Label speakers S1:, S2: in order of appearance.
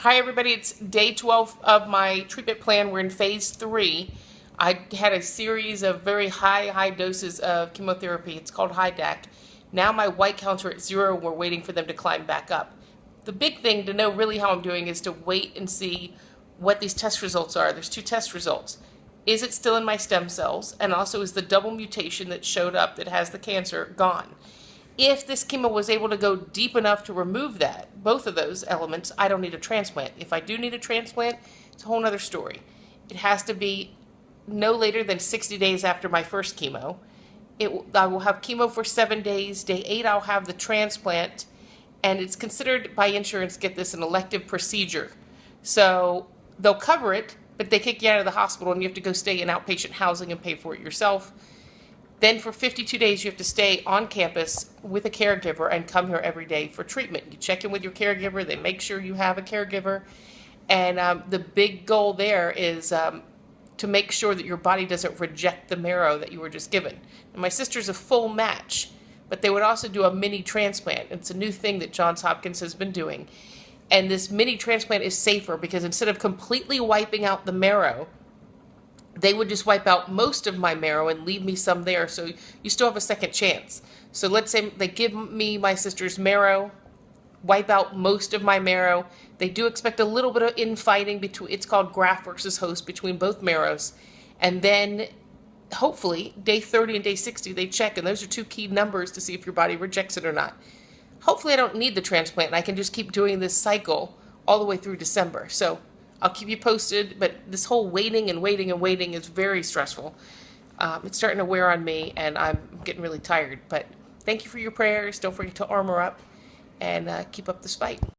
S1: Hi everybody, it's day 12 of my treatment plan. We're in phase 3. I had a series of very high doses of chemotherapy. It's called HiDAC. Now my white counts are at 0. We're waiting for them to climb back up. The big thing to know really how I'm doing is to wait and see what these test results are. There's 2 test results. Is it still in my stem cells? And also, is the double mutation that showed up that has the cancer gone? If this chemo was able to go deep enough to remove that, both of those elements, I don't need a transplant. If I do need a transplant, it's a whole other story. It has to be no later than 60 days after my first chemo. I will have chemo for 7 days. Day 8, I'll have the transplant, and it's considered by insurance, get this, an elective procedure. So they'll cover it, but they kick you out of the hospital and you have to go stay in outpatient housing and pay for it yourself. Then for 52 days, you have to stay on campus with a caregiver and come here every day for treatment. You check in with your caregiver. They make sure you have a caregiver. And the big goal there is to make sure that your body doesn't reject the marrow that you were just given. And my sister's a full match, but they would also do a mini transplant. It's a new thing that Johns Hopkins has been doing. And this mini transplant is safer because instead of completely wiping out the marrow, they would just wipe out most of my marrow and leave me some there, so you still have a second chance. So let's say they give me my sister's marrow, wipe out most of my marrow. They do expect a little bit of infighting between, it's called graft versus host, between both marrows. And then hopefully day 30 and day 60 they check, and those are 2 key numbers to see if your body rejects it or not. Hopefully I don't need the transplant and I can just keep doing this cycle all the way through December. So I'll keep you posted, but this whole waiting is very stressful. It's starting to wear on me, and I'm getting really tired. But thank you for your prayers. Don't forget to armor up and keep up this fight.